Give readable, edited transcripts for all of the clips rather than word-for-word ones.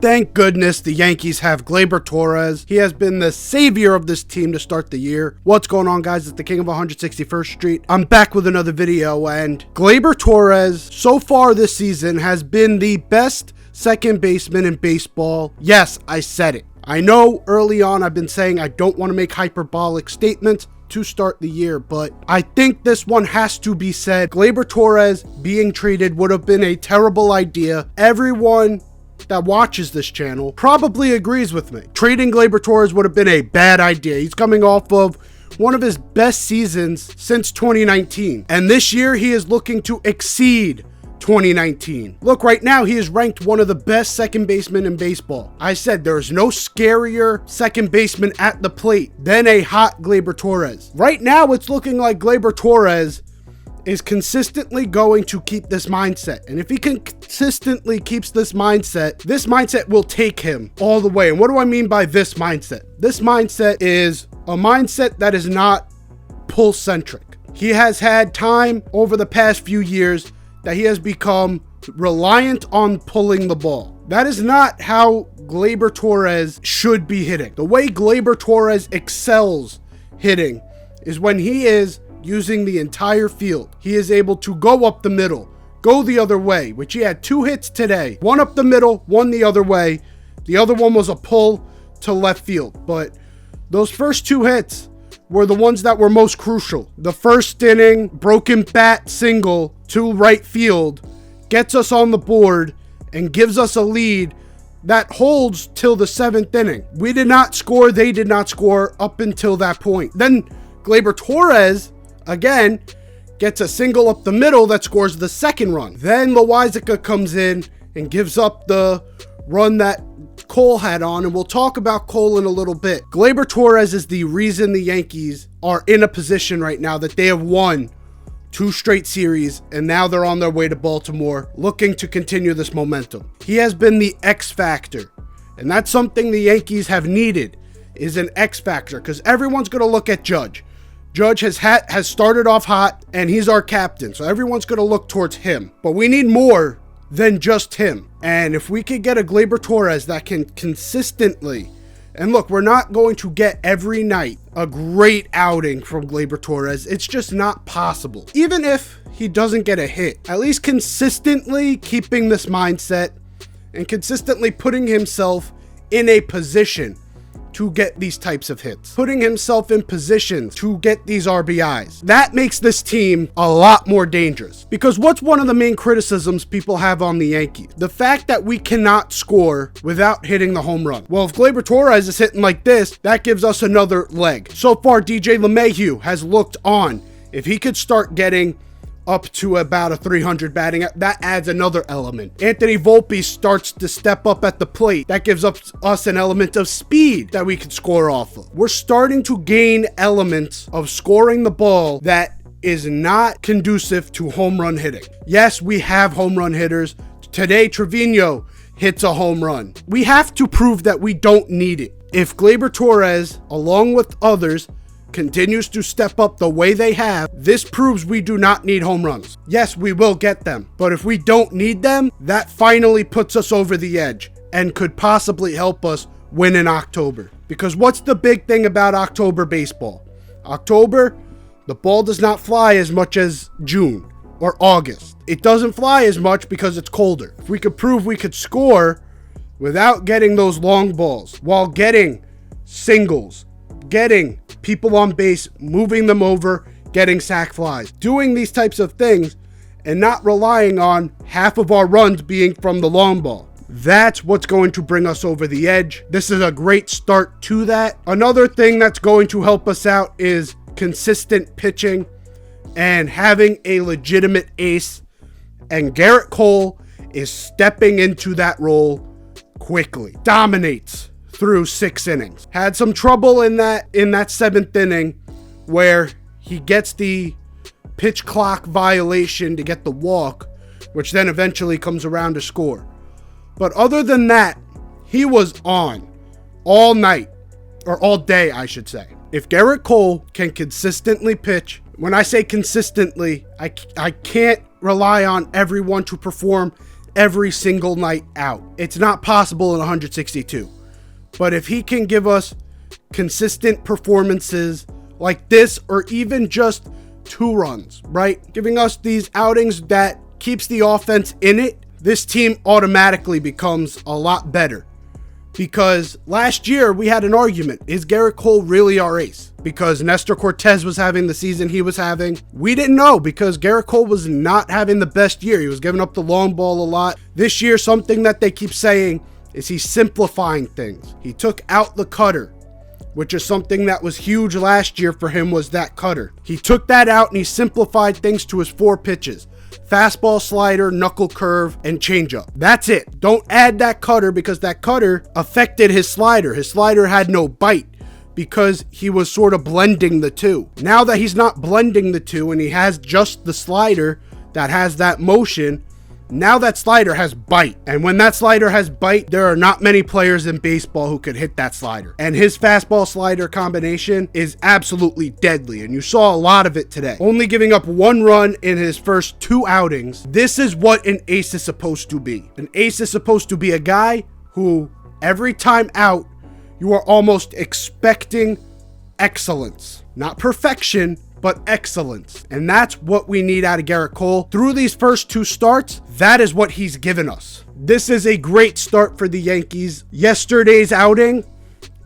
Thank goodness the Yankees have Gleyber Torres. He has been the savior of this team to start the year. What's going on, guys? It's the King of 161st Street. I'm back with another video, and Gleyber Torres, so far this season, has been the best second baseman in baseball. Yes, I said it. I know early on I've been saying I don't want to make hyperbolic statements to start the year, but I think this one has to be said. Gleyber Torres being traded would have been a terrible idea. Everyone that watches this channel probably agrees with me. Trading Gleyber Torres would have been a bad idea. He's coming off of one of his best seasons since 2019, and this year he is looking to exceed 2019. Look, right now he is ranked one of the best second basemen in baseball. I said there's no scarier second baseman at the plate than a hot Gleyber Torres. Right now it's looking like Gleyber Torres is consistently going to keep this mindset. And if he consistently keeps this mindset will take him all the way. And what do I mean by this mindset? This mindset is a mindset that is not pull-centric. He has had time over the past few years that he has become reliant on pulling the ball. That is not how Gleyber Torres should be hitting. The way Gleyber Torres excels hitting is when he is using the entire field. He is able to go up the middle, go the other way, which he had 2 hits today. One up the middle, one the other way. The other one was a pull to left field. But those first 2 hits were the ones that were most crucial. The first inning, broken bat single to right field gets us on the board and gives us a lead that holds till the 7th inning. We did not score, they did not score up until that point. Then Gleyber Torres, again, gets a single up the middle that scores the 2nd run. Then Loizica comes in and gives up the run that Cole had on, and we'll talk about Cole in a little bit. Gleyber Torres is the reason the Yankees are in a position right now that they have won 2 straight series, and now they're on their way to Baltimore looking to continue this momentum. He has been the X factor, and that's something the Yankees have needed, is an X factor, because everyone's going to look at Judge. Judge has started off hot, and he's our captain, so everyone's going to look towards him. But we need more than just him. And if we could get a Gleyber Torres that can consistently, and look, we're not going to get every night a great outing from Gleyber Torres. It's just not possible. Even if he doesn't get a hit, at least consistently keeping this mindset and consistently putting himself in a position to get these types of hits, putting himself in positions to get these RBIs. That makes this team a lot more dangerous. Because what's one of the main criticisms people have on the Yankees? The fact that we cannot score without hitting the home run. Well, if Gleyber Torres is hitting like this, that gives us another leg. So far, DJ LeMahieu has looked on. If he could start getting up to about a 300 batting, that adds another element. Anthony Volpe starts to step up at the plate. That gives us an element of speed that we could score off of. We're starting to gain elements of scoring the ball that is not conducive to home run hitting. Yes, we have home run hitters. Today, Trevino hits a home run. We have to prove that we don't need it. If Gleyber Torres, along with others, continues to step up the way they have, this proves we do not need home runs. Yes, we will get them, but if we don't need them, that finally puts us over the edge and could possibly help us win in October. Because what's the big thing about October baseball? October, the ball does not fly as much as June or August. It doesn't fly as much because it's colder. If we could prove we could score without getting those long balls, while getting singles, getting people on base, moving them over, getting sac flies, doing these types of things and not relying on half of our runs being from the long ball. That's what's going to bring us over the edge. This is a great start to that. Another thing that's going to help us out is consistent pitching and having a legitimate ace. And Garrett Cole is stepping into that role quickly. Dominates through 6 innings. Had some trouble in that 7th inning where he gets the pitch clock violation to get the walk, which then eventually comes around to score. But other than that, he was on all night, or all day, I should say. If Garrett Cole can consistently pitch, when I say consistently, I can't rely on everyone to perform every single night out. It's not possible in 162. But if he can give us consistent performances like this, or even just 2 runs, right? Giving us these outings that keeps the offense in it, this team automatically becomes a lot better. Because last year we had an argument. Is Gerrit Cole really our ace? Because Nestor Cortez was having the season he was having. We didn't know because Gerrit Cole was not having the best year. He was giving up the long ball a lot. This year, something that they keep saying is he's simplifying things. He took out the cutter, which is something that was huge last year for him, was that cutter. He took that out and he simplified things to his 4 pitches. Fastball, slider, knuckle curve, and changeup. That's it. Don't add that cutter because that cutter affected his slider. His slider had no bite because he was sort of blending the two. Now that he's not blending the two and he has just the slider that has that motion, now that slider has bite. And when that slider has bite, there are not many players in baseball who could hit that slider. And his fastball slider combination is absolutely deadly. And you saw a lot of it today. Only giving up 1 run in his first 2 outings. This is what an ace is supposed to be. An ace is supposed to be a guy who every time out, you are almost expecting excellence. Not perfection, but excellence. And that's what we need out of Gerrit Cole. Through these first 2 starts, that is what he's given us. This is a great start for the Yankees. Yesterday's outing,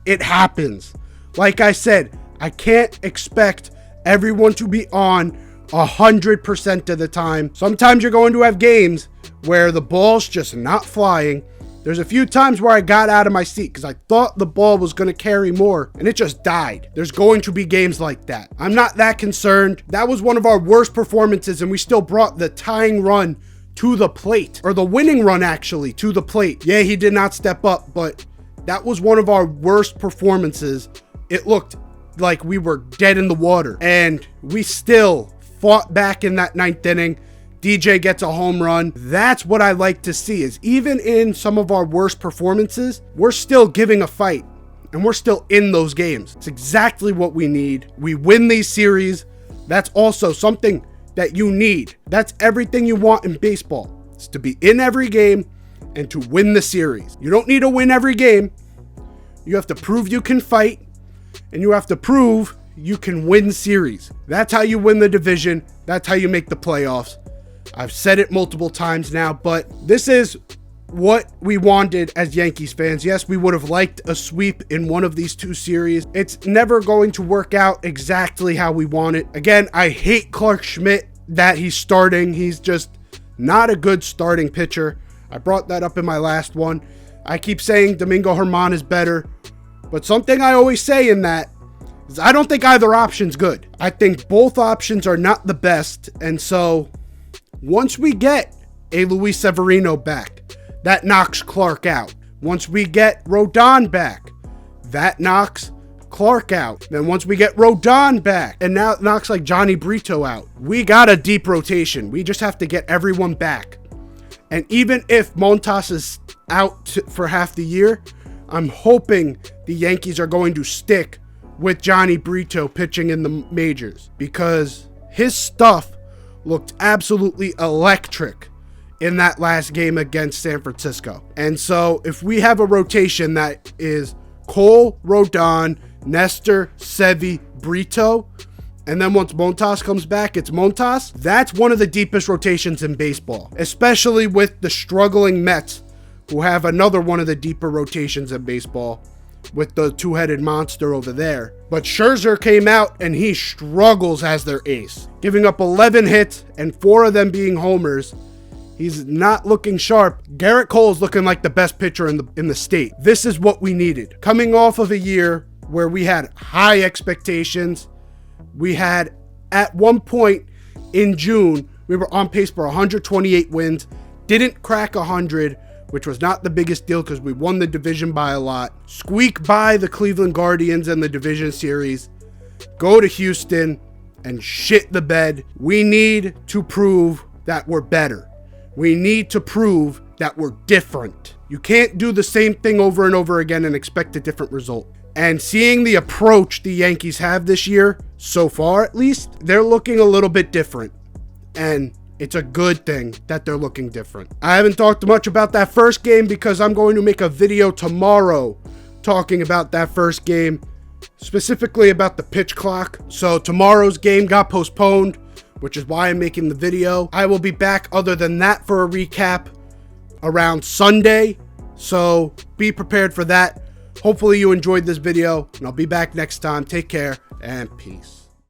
it happens. Like I said, I can't expect everyone to be on 100% of the time. Sometimes you're going to have games where the ball's just not flying. There's a few times where I got out of my seat because I thought the ball was going to carry more and it just died. There's going to be games like that. I'm not that concerned. That was one of our worst performances and we still brought the tying run to the plate, or the winning run actually to the plate. Yeah, he did not step up, but that was one of our worst performances. It looked like we were dead in the water and we still fought back in that 9th inning. DJ gets a home run. That's what I like to see, is even in some of our worst performances, we're still giving a fight and we're still in those games. It's exactly what we need. We win these series. That's also something that you need. That's everything you want in baseball. It's to be in every game and to win the series. You don't need to win every game. You have to prove you can fight and you have to prove you can win series. That's how you win the division. That's how you make the playoffs. I've said it multiple times now, but this is what we wanted as Yankees fans. Yes, we would have liked a sweep in one of these 2 series. It's never going to work out exactly how we want it. Again, I hate Clark Schmidt that he's starting. He's just not a good starting pitcher. I brought that up in my last one. I keep saying Domingo Germán is better, but something I always say in that is I don't think either option's good. I think both options are not the best, and so once we get a Luis Severino back, that knocks Clark out. Once we get Rodon back, that knocks Clark out. Then once we get Rodon back, and now it knocks like Johnny Brito out. We got a deep rotation. We just have to get everyone back. And even if Montas is out for half the year, I'm hoping the Yankees are going to stick with Johnny Brito pitching in the majors, because his stuff looked absolutely electric in that last game against San Francisco. And so if we have a rotation that is Cole, Rodon, Nestor, Sevy, Brito, and then once Montas comes back, it's Montas, that's one of the deepest rotations in baseball, especially with the struggling Mets, who have another one of the deeper rotations in baseball with the 2-headed monster over there. But Scherzer came out and he struggles as their ace, giving up 11 hits and 4 of them being homers. He's not looking sharp. Gerrit Cole is looking like the best pitcher in the state. This is what we needed. Coming off of a year where we had high expectations, we had at one point in June, we were on pace for 128 wins, didn't crack 100, which was not the biggest deal because we won the division by a lot. Squeak by the Cleveland Guardians in the division series. Go to Houston and shit the bed. We need to prove that we're better. We need to prove that we're different. You can't do the same thing over and over again and expect a different result. And seeing the approach the Yankees have this year, so far at least, they're looking a little bit different. And It's a good thing that they're looking different. I haven't talked much about that first game because I'm going to make a video tomorrow talking about that first game, specifically about the pitch clock. So tomorrow's game got postponed, which is why I'm making the video. I will be back other than that for a recap around Sunday, so be prepared for that. Hopefully you enjoyed this video, and I'll be back next time. Take care and peace.